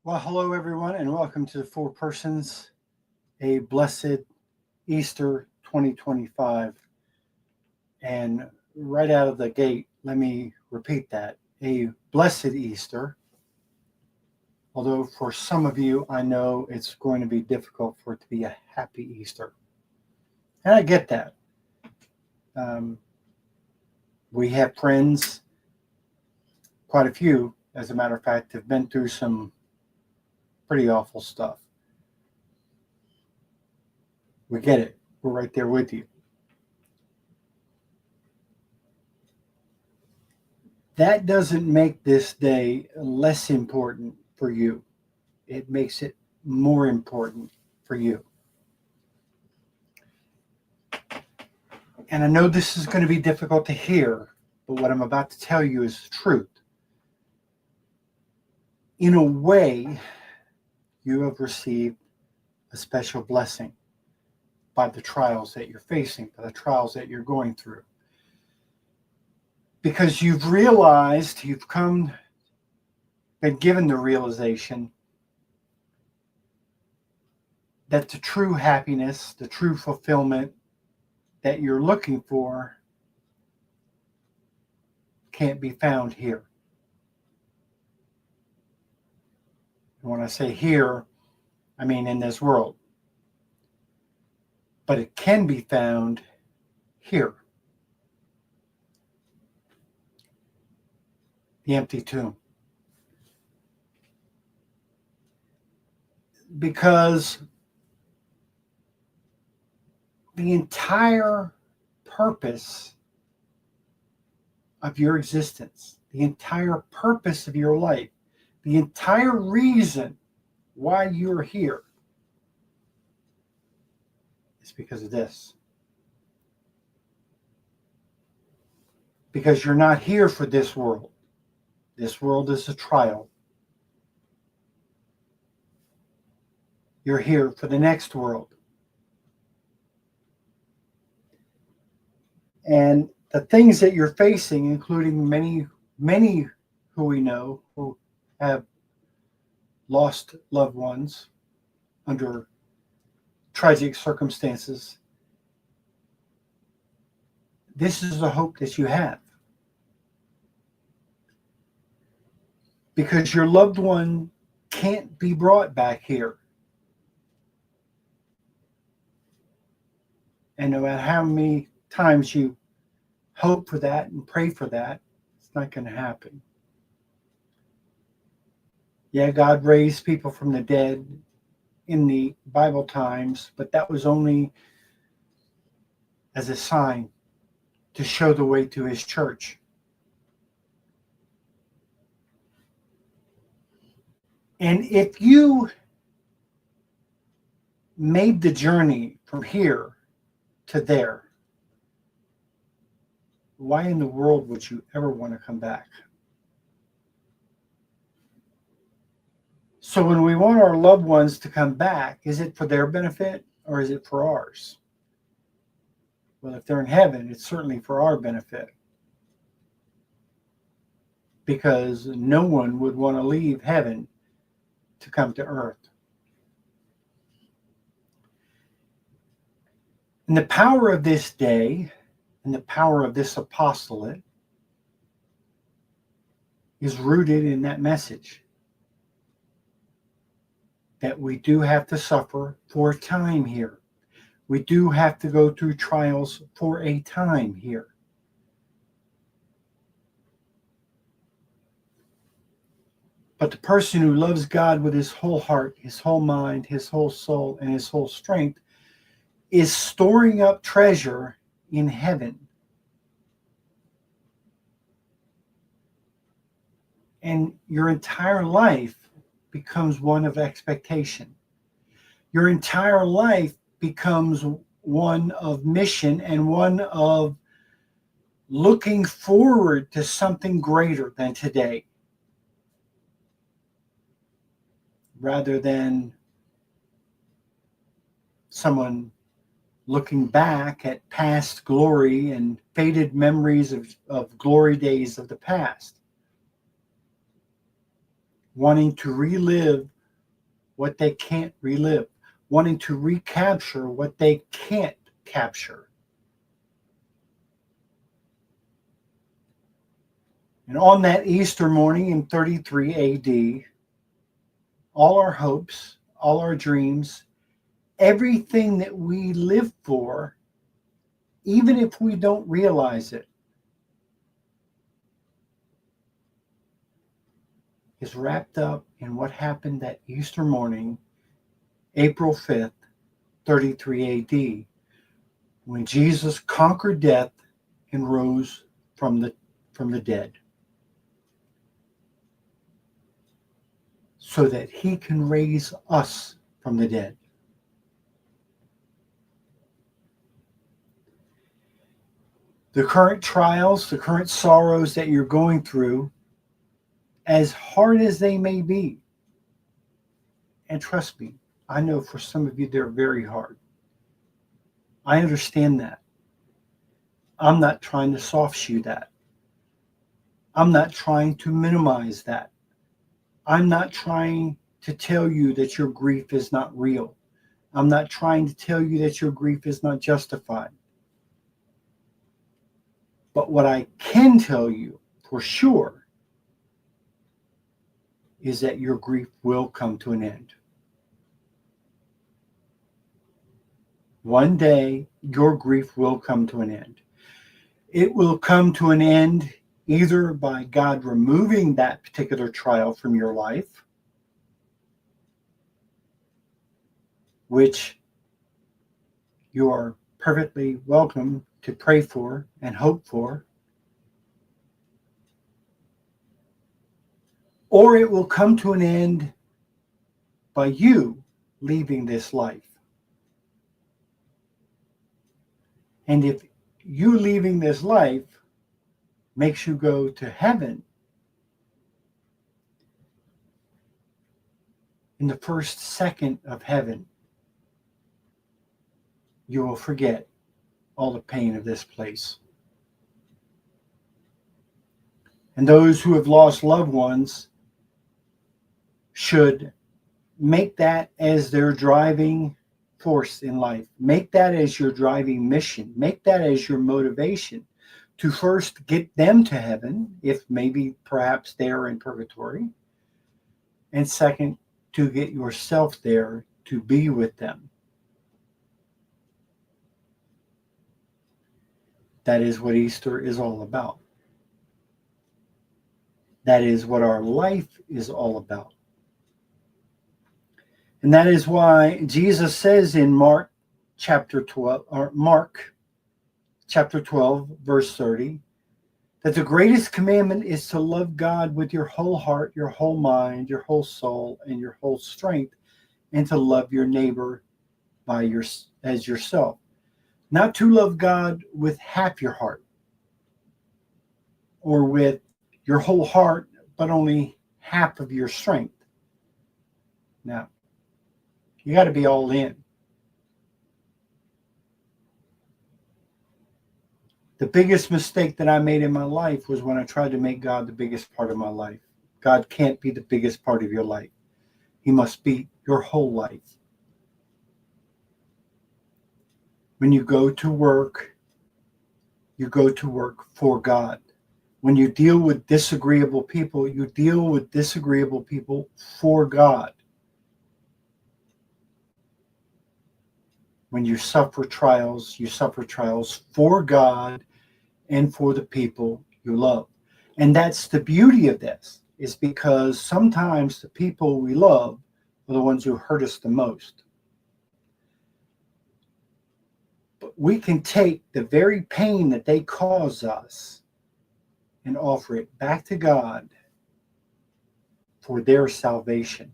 Well, hello everyone, and welcome to the Four Persons, a blessed Easter 2025. And right out of the gate, let me repeat that, a blessed Easter. Although for some of you, I know it's going to be difficult for it to be a happy Easter. And I get that. Um, we have friends, quite a few, as a matter of fact, have been through some pretty awful stuff. We get it. We're right there with you. That doesn't make this day less important for you. It makes it more important for you. And I know this is going to be difficult to hear, but what I'm about to tell you is the truth. In a way, you have received a special blessing by the trials that you're facing, by the trials that you're going through. Because you've realized, been given the realization that the true happiness, the true fulfillment that you're looking for can't be found here. And when I say here, I mean in this world. But it can be found here. The empty tomb. Because the entire purpose of your existence, the entire purpose of your life, the entire reason why you're here is because of this. Because you're not here for this world. This world is a trial. You're here for the next world. And the things that you're facing, including many who we know who have lost loved ones under tragic circumstances, this is the hope that you have. Because your loved one can't be brought back here. And no matter how many times you hope for that and pray for that, it's not going to happen. Yeah, God raised people from the dead in the Bible times, but that was only as a sign to show the way to his church. And if you made the journey from here to there, why in the world would you ever want to come back? So when we want our loved ones to come back, is it for their benefit or is it for ours? Well, if they're in heaven, it's certainly for our benefit. Because no one would want to leave heaven to come to earth. And the power of this day and the power of this apostolate is rooted in that message. That we do have to suffer for a time here. We do have to go through trials for a time here. But the person who loves God with his whole heart, his whole mind, his whole soul, and his whole strength is storing up treasure in heaven. And your entire life becomes one of expectation. Your entire life becomes one of mission and one of looking forward to something greater than today, rather than someone looking back at past glory and faded memories of glory days of the past, wanting to relive what they can't relive, wanting to recapture what they can't capture. And on that Easter morning in 33 AD, all our hopes, all our dreams, everything that we live for, even if we don't realize it, is wrapped up in what happened that Easter morning, April 5th, 33 AD, when Jesus conquered death and rose from the dead, so that he can raise us from the dead. The current trials, the current sorrows that you're going through, as hard as they may be, and trust me, I know for some of you they're very hard. I understand that. I'm not trying to soft shoe that. I'm not trying to minimize that. I'm not trying to tell you that your grief is not real. I'm not trying to tell you that your grief is not justified. But what I can tell you for sure is that your grief will come to an end. One day, your grief will come to an end. It will come to an end either by God removing that particular trial from your life, which you are perfectly welcome to pray for and hope for, or it will come to an end by you leaving this life. And if you leaving this life makes you go to heaven, in the first second of heaven, you will forget all the pain of this place. And those who have lost loved ones should make that as their driving force in life. Make that as your driving mission. Make that as your motivation to first get them to heaven, if maybe perhaps they are in purgatory. And second, to get yourself there to be with them. That is what Easter is all about. That is what our life is all about. And that is why Jesus says in Mark chapter 12, verse 30, that the greatest commandment is to love God with your whole heart, your whole mind, your whole soul, and your whole strength, and to love your neighbor as yourself. Not to love God with half your heart or with your whole heart, but only half of your strength. Now, you got to be all in. The biggest mistake that I made in my life was when I tried to make God the biggest part of my life. God can't be the biggest part of your life. He must be your whole life. When you go to work for God. When you deal with disagreeable people, you deal with disagreeable people for God. When you suffer trials for God and for the people you love. And that's the beauty of this, is because sometimes the people we love are the ones who hurt us the most. But we can take the very pain that they cause us and offer it back to God for their salvation,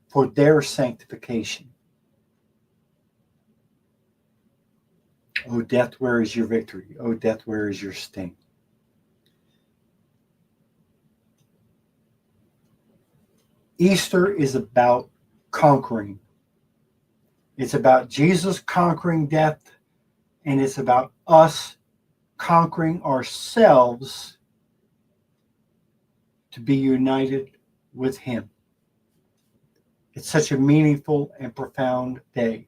for their sanctification. O death, where is your victory? O death, where is your sting? Easter is about conquering. It's about Jesus conquering death, and it's about us conquering ourselves to be united with him. It's such a meaningful and profound day.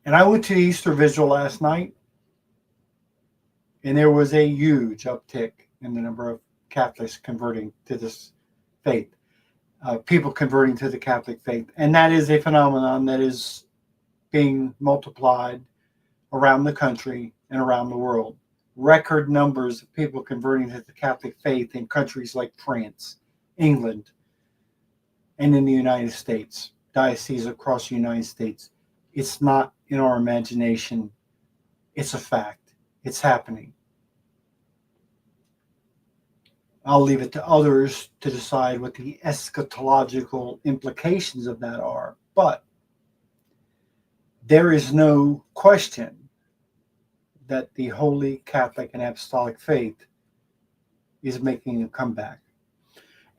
And I went to the Easter Vigil last night, and there was a huge uptick in the number of Catholics converting to this faith, people converting to the Catholic faith. And that is a phenomenon that is being multiplied around the country and around the world. Record numbers of people converting to the Catholic faith in countries like France, England, and in the United States, dioceses across the United States. It's not in our imagination. It's a fact. It's happening. I'll leave it to others to decide what the eschatological implications of that are. But there is no question that the Holy Catholic and Apostolic faith is making a comeback.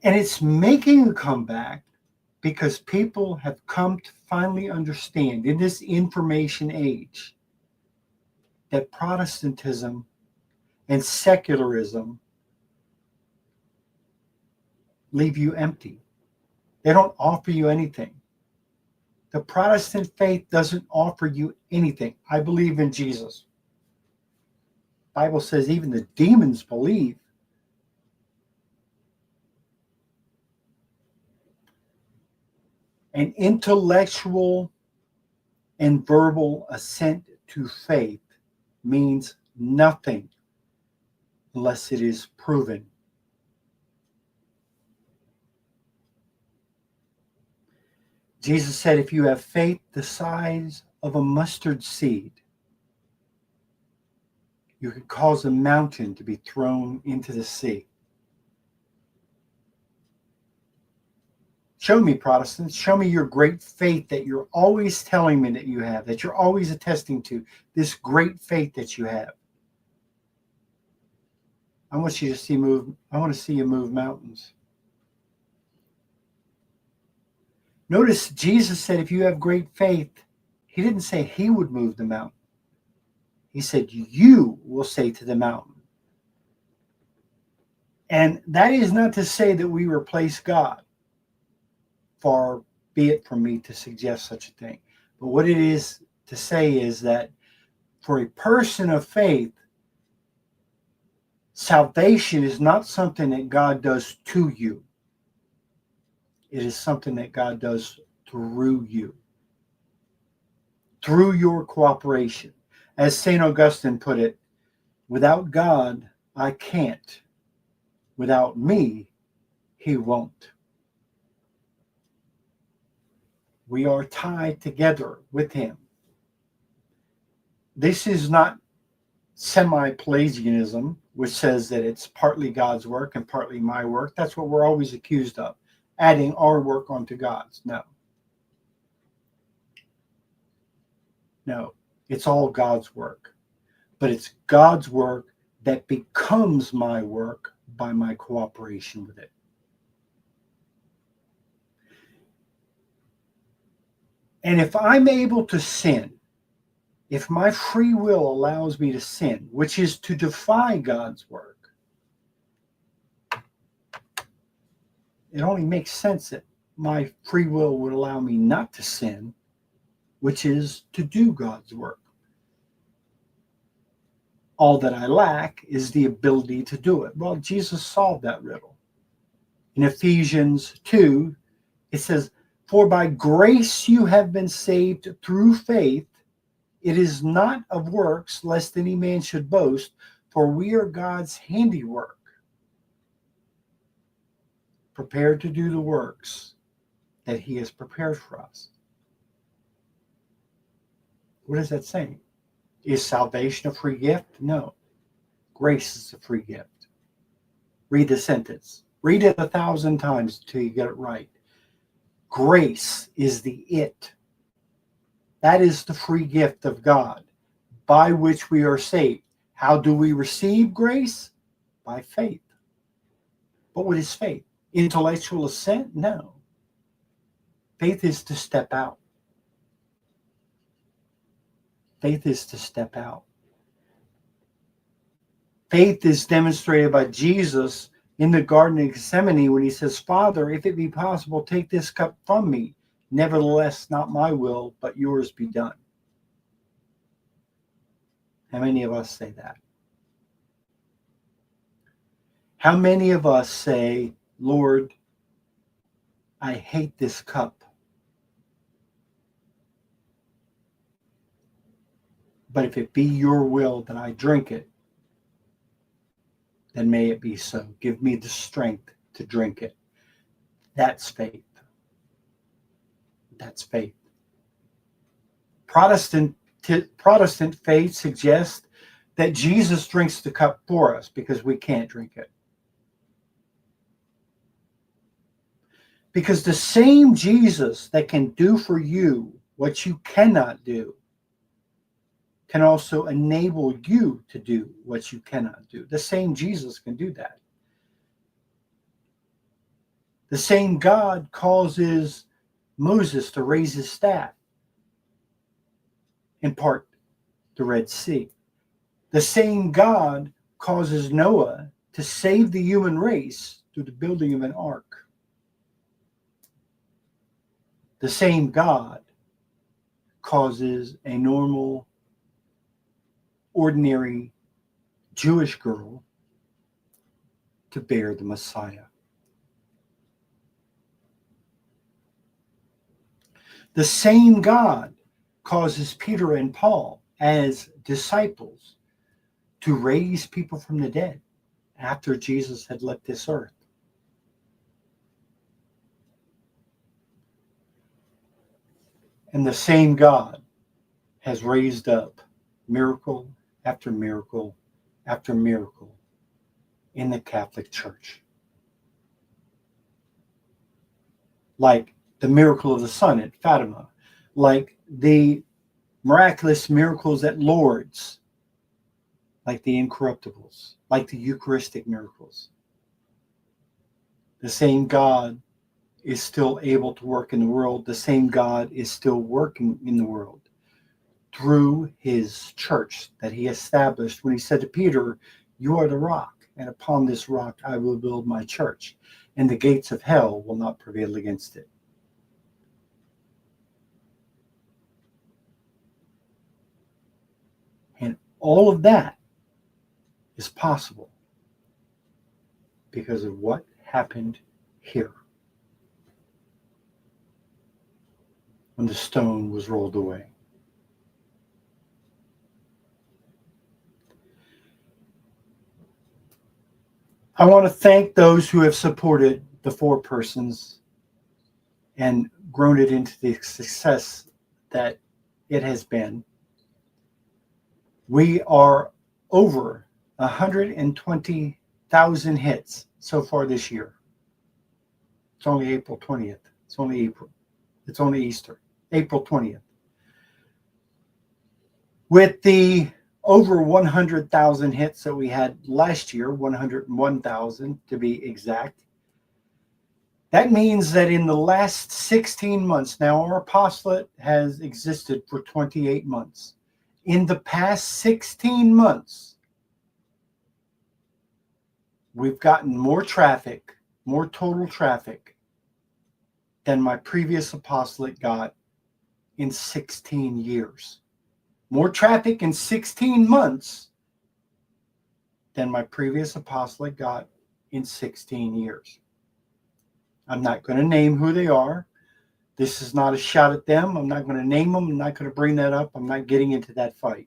And it's making a comeback because people have come to finally understand in this information age that Protestantism and secularism leave you empty. They don't offer you anything. The Protestant faith doesn't offer you anything. I believe in Jesus. The Bible says even the demons believe. An intellectual and verbal assent to faith means nothing unless it is proven. Jesus said, if you have faith the size of a mustard seed, you could cause a mountain to be thrown into the sea. Show me, Protestants, show me your great faith that you're always telling me that you have, that you're always attesting to, this great faith that you have. I want to see you move mountains. Notice Jesus said, if you have great faith, he didn't say he would move the mountain. He said, you will say to the mountain. And that is not to say that we replace God. Far be it from me to suggest such a thing. But what it is to say is that for a person of faith, salvation is not something that God does to you. It is something that God does through you, through your cooperation. As St. Augustine put it, without God, I can't. Without me, he won't. We are tied together with him. This is not semi-Pelagianism, which says that it's partly God's work and partly my work. That's what we're always accused of, adding our work onto God's. No, it's all God's work. But it's God's work that becomes my work by my cooperation with it. And if I'm able to sin, if my free will allows me to sin, which is to defy God's work, it only makes sense that my free will would allow me not to sin, which is to do God's work. All that I lack is the ability to do it. Well, Jesus solved that riddle. In Ephesians 2, it says, for by grace you have been saved through faith. It is not of works, lest any man should boast, for we are God's handiwork, prepared to do the works that he has prepared for us. What is that saying? Is salvation a free gift? No. Grace is a free gift. Read the sentence. Read it 1,000 times until you get it right. Grace is the it. That is the free gift of God by which we are saved. How do we receive grace? By faith. But what is faith? Intellectual assent? No. Faith is to step out. Faith is to step out. Faith is demonstrated by Jesus in the Garden of Gethsemane when he says, Father, if it be possible, take this cup from me. Nevertheless, not my will, but yours be done. How many of us say that? How many of us say, Lord, I hate this cup, but if it be your will that I drink it, then may it be so. Give me the strength to drink it. That's faith. That's faith. Protestant faith suggests that Jesus drinks the cup for us because we can't drink it. Because the same Jesus that can do for you what you cannot do can also enable you to do what you cannot do. The same Jesus can do that. The same God causes Moses to raise his staff and part the Red Sea. The same God causes Noah to save the human race through the building of an ark. The same God causes a normal, ordinary Jewish girl to bear the Messiah. The same God causes Peter and Paul as disciples to raise people from the dead after Jesus had left this earth. And the same God has raised up miracle after miracle after miracle in the Catholic Church. Like the miracle of the sun at Fatima, like the miraculous miracles at Lourdes, like the incorruptibles, like the Eucharistic miracles. The same God is still able to work in the world. The same God is still working in the world through his church that he established when he said to Peter, you are the rock, and upon this rock I will build my church, and the gates of hell will not prevail against it. And all of that is possible because of what happened here when the stone was rolled away. I want to thank those who have supported the Four Persons and grown it into the success that it has been. We are over 120,000 hits so far this year. It's only April 20th. It's only April. It's only Easter. April 20th. With the over 100,000 hits that we had last year, 101,000 to be exact, that means that in the last 16 months, now our apostolate has existed for 28 months. In the past 16 months, we've gotten more traffic, more total traffic than my previous apostolate got in 16 years. More traffic in 16 months than my previous apostolate got in 16 years. I'm not going to name who they are. This is not a shot at them. I'm not going to name them. I'm not going to bring that up. I'm not getting into that fight.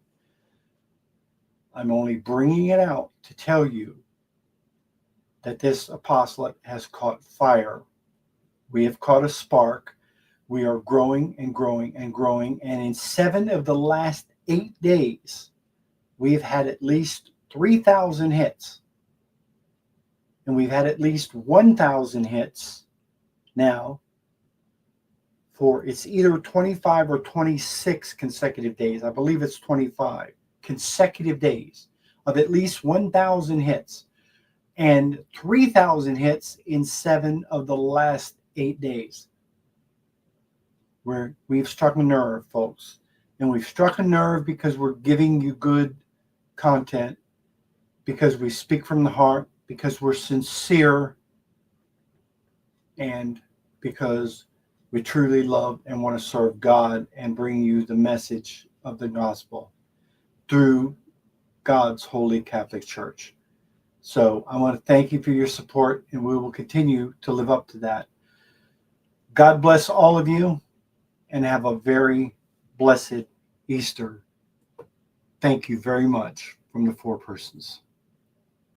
I'm only bringing it out to tell you that this apostolate has caught fire. We have caught a spark. We are growing and growing and growing. And in 7 of the last 8 days, we've had at least 3,000 hits. And we've had at least 1,000 hits now for it's either 25 or 26 consecutive days. I believe it's 25 consecutive days of at least 1,000 hits and 3,000 hits in 7 of the last 8 days. Where we've struck a nerve, folks. And we've struck a nerve because we're giving you good content, because we speak from the heart, because we're sincere and because we truly love and want to serve God and bring you the message of the gospel through God's Holy Catholic Church. So I want to thank you for your support, and we will continue to live up to that. God bless all of you, and have a very blessed Easter. Thank you very much from the Four Persons.